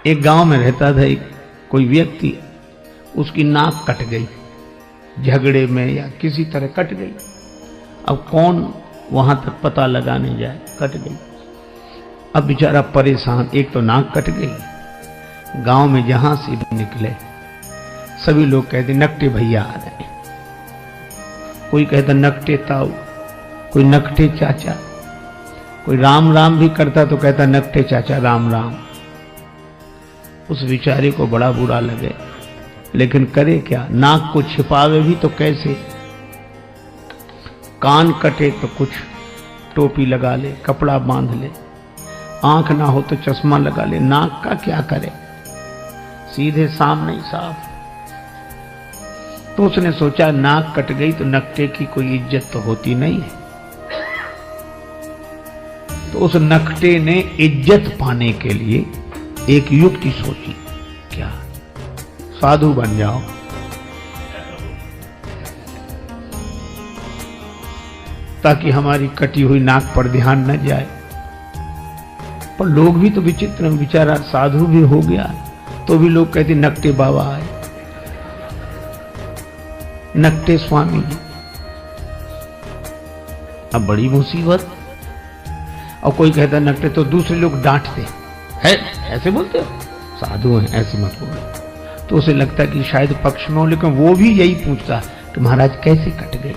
एक गांव में रहता था एक कोई व्यक्ति, उसकी नाक कट गई, झगड़े में या किसी तरह कट गई। अब कौन वहां तक पता लगाने जाए, कट गई। अब बेचारा परेशान, एक तो नाक कट गई, गांव में जहां से भी निकले सभी लोग कहते नकटे भैया आ रहे, कोई कहता नकटे ताऊ, कोई नकटे चाचा, कोई राम राम भी करता तो कहता नकटे चाचा राम राम। उस बेचारे को बड़ा बुरा लगे, लेकिन करे क्या, नाक को छिपावे भी तो कैसे। कान कटे तो कुछ टोपी लगा ले, कपड़ा बांध ले, आंख ना हो तो चश्मा लगा ले, नाक का क्या करे, सीधे सामने ही साफ। तो उसने सोचा नाक कट गई तो नकटे की कोई इज्जत तो होती नहीं है। तो उस नकटे ने इज्जत पाने के लिए एक युक्ति सोची, क्या, साधु बन जाओ, ताकि हमारी कटी हुई नाक पर ध्यान न जाए। पर लोग भी तो विचित्र, बेचारा साधु भी हो गया तो भी लोग कहते नकटे बाबा आए, नकटे स्वामी जी। अब बड़ी मुसीबत। और कोई कहता नकटे तो दूसरे लोग डांटते है, ऐसे बोलते हो, साधु हैं ऐसे मत बोलो। तो उसे लगता कि शायद पक्ष में हो, लेकिन वो भी यही पूछता कि महाराज कैसे कट गई।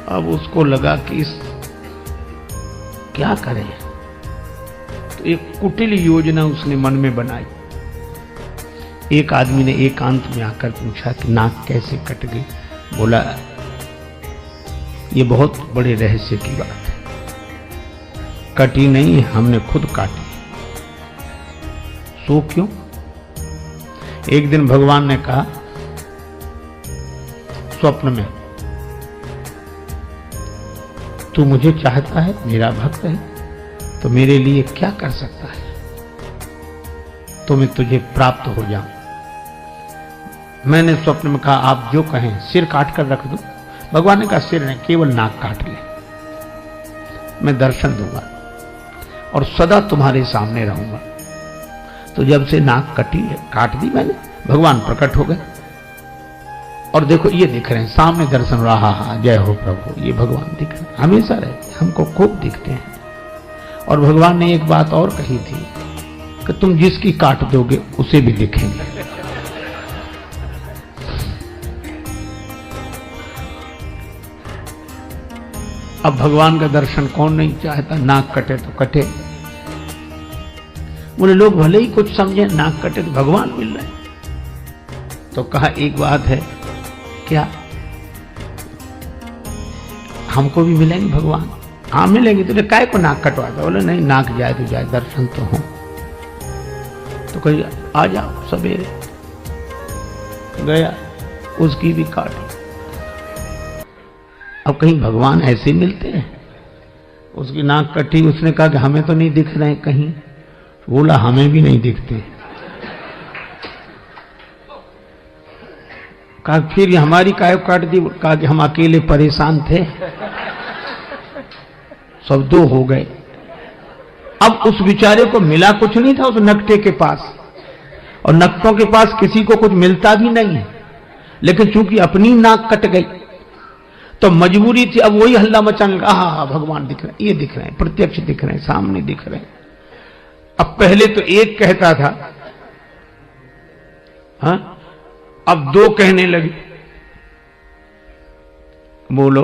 अब उसको लगा कि क्या करें, तो एक कुटिल योजना उसने मन में बनाई। एक आदमी ने एकांत में आकर पूछा कि नाक कैसे कट गई। बोला ये बहुत बड़े रहस्य की बात है, कटी नहीं, हमने खुद काटी। सो क्यों? एक दिन भगवान ने कहा स्वप्न में, तू मुझे चाहता है, मेरा भक्त है, तो मेरे लिए क्या कर सकता है, तो मैं तुझे प्राप्त हो जाऊं। मैंने स्वप्न में कहा आप जो कहें, सिर काट कर रख दो। भगवान ने कहा सिर नहीं, केवल नाक काट ले, मैं दर्शन दूंगा और सदा तुम्हारे सामने रहूंगा। तो जब से नाक काट दी मैंने, भगवान प्रकट हो गए और देखो ये दिख रहे हैं सामने, दर्शन रहा, जय हो प्रभु, ये भगवान दिख रहे हैं, हमेशा रहते, हमको खूब दिखते हैं। और भगवान ने एक बात और कही थी कि तुम जिसकी काट दोगे उसे भी दिखेंगे। अब भगवान का दर्शन कौन नहीं चाहता, नाक कटे तो कटे। बोले लोग भले ही कुछ समझे, नाक कटे तो भगवान मिल रहे। तो कहा एक बात है, क्या, हमको भी मिलेंगे भगवान? हाँ मिलेंगे। तुझे काय को नाक कटवाता? बोले नहीं, नाक जाए तो जाए, दर्शन तो हो। तो कही आ जाओ सवेरे। गया, उसकी भी काटी। अब कहीं भगवान ऐसे मिलते हैं? उसकी नाक कटी, उसने कहा कि हमें तो नहीं दिख रहे कहीं। बोला हमें भी नहीं दिखते। कहा फिर हमारी काय काट दी? कहा कि हम अकेले परेशान थे, सब दो हो गए। अब उस बेचारे को मिला कुछ नहीं था उस नकटे के पास, और नकटों के पास किसी को कुछ मिलता भी नहीं है, लेकिन चूंकि अपनी नाक कट गई तो मजबूरी थी। अब वही हल्ला मचाने लगा, हाँ भगवान दिख रहे हैं, ये दिख रहे हैं, प्रत्यक्ष दिख रहे हैं, सामने दिख रहे हैं। अब पहले तो एक कहता था, हाँ, अब दो कहने लगे। बोलो,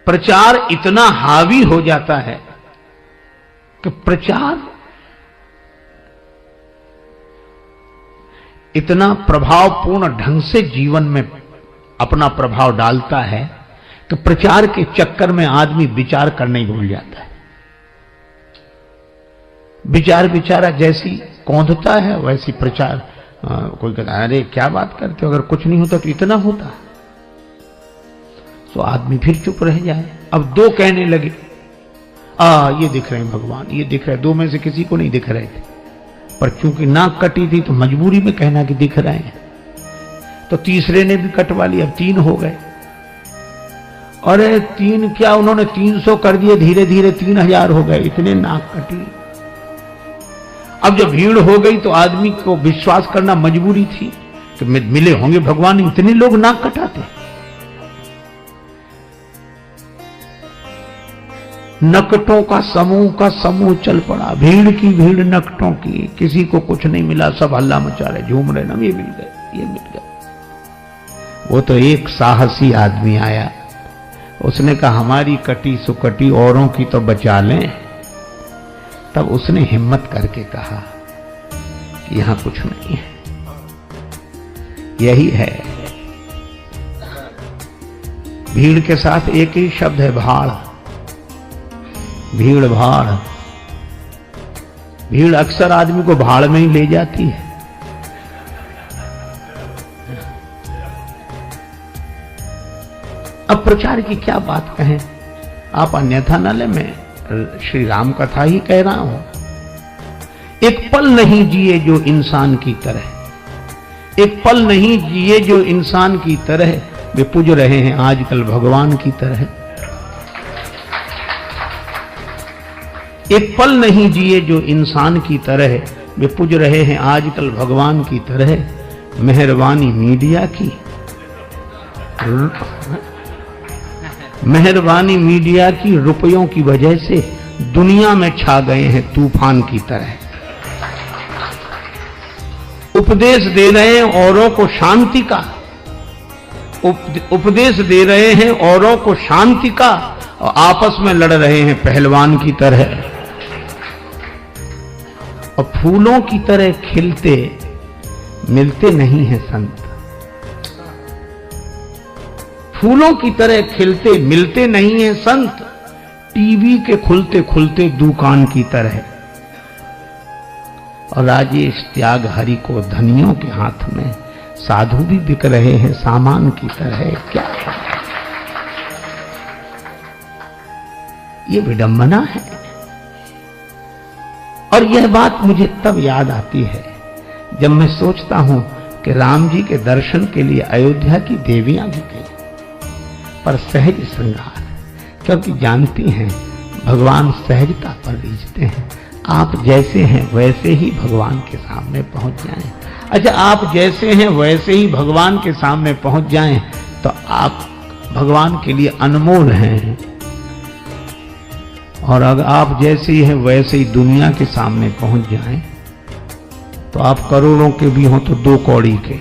प्रचार इतना हावी हो जाता है कि प्रचार इतना प्रभावपूर्ण ढंग से जीवन में अपना प्रभाव डालता है कि प्रचार के चक्कर में आदमी विचार करना ही भूल जाता है। विचार बेचारा जैसी कौंधता है वैसी प्रचार। कोई कहता है अरे क्या बात करते हो, अगर कुछ नहीं होता तो इतना होता। तो आदमी फिर चुप रह जाए। अब दो कहने लगे, ये दिख रहे हैं भगवान, ये दिख रहे हैं। दो में से किसी को नहीं दिख रहे थे, पर चूंकि नाक कटी थी तो मजबूरी में कहना कि दिख रहे हैं। तो तीसरे ने भी कटवा लिया, अब तीन हो गए। अरे 3 क्या, उन्होंने 300 कर दिए, धीरे धीरे 3000 हो गए, इतने नाक कटी। अब जब भीड़ हो गई तो आदमी को विश्वास करना मजबूरी थी कि मिले होंगे भगवान, इतने लोग नाक कटाते। नकटों का समूह चल पड़ा, भीड़ की भीड़ नकटों की, किसी को कुछ नहीं मिला, सब हल्ला मचा रहे, झूम रहे, ना ये मिल गए, ये मिल गए। वो तो एक साहसी आदमी आया, उसने कहा हमारी कटी सुकटी औरों की तो बचा लें। तब उसने हिम्मत करके कहा कि यहां कुछ नहीं है, यही है। भीड़ के साथ एक ही शब्द है, भाड़। भीड़ भाड़, भीड़ अक्सर आदमी को भाड़ में ही ले जाती है। अब प्रचार की क्या बात कहें, आप अन्यथा न ले, मैं श्री राम कथा ही कह रहा हूं। एक पल नहीं जिए जो इंसान की तरह, एक पल नहीं जिए जो इंसान की तरह, वे पूज रहे हैं आजकल भगवान की तरह। एक पल नहीं जिए जो इंसान की तरह, वे पूज रहे हैं आजकल भगवान की तरह। मेहरबानी मीडिया की, मेहरबानी मीडिया की, रुपयों की वजह से दुनिया में छा गए हैं तूफान की तरह। उपदेश दे रहे हैं औरों को शांति का, उपदेश दे रहे हैं औरों को शांति का, और आपस में लड़ रहे हैं पहलवान की तरह। और फूलों की तरह खिलते मिलते नहीं हैं संत, फूलों की तरह खिलते मिलते नहीं हैं संत, टीवी के खुलते खुलते दुकान की तरह। और राजेश त्याग हरि को धनियों के हाथ में, साधु भी बिक रहे हैं सामान की तरह। क्या ये विडंबना है। और यह बात मुझे तब याद आती है जब मैं सोचता हूं कि राम जी के दर्शन के लिए अयोध्या की देवियां भी गई, पर सहज श्रृंगार, क्योंकि जानती हैं भगवान सहजता पर रीझते हैं। आप जैसे हैं वैसे ही भगवान के सामने पहुंच जाएं। अच्छा, आप जैसे हैं वैसे ही भगवान के सामने पहुंच जाएं तो आप भगवान के लिए अनमोल हैं। और अगर आप जैसे ही हैं वैसे ही दुनिया के सामने पहुंच जाएं तो आप करोड़ों के भी हों तो 2 कौड़ी के,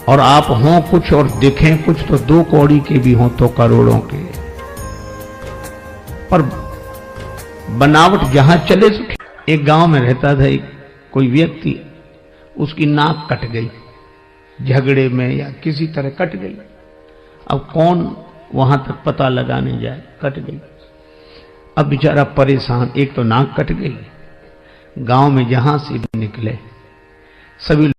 और आप हों कुछ और दिखें कुछ तो 2 कौड़ी के भी हों तो करोड़ों के। पर बनावट जहां चले सके। एक गांव में रहता था कोई व्यक्ति, उसकी नाक कट गई, झगड़े में या किसी तरह कट गई। अब कौन वहां तक पता लगाने जाए, कट गई। अब बेचारा परेशान, एक तो नाक कट गई, गांव में जहां से भी निकले सभी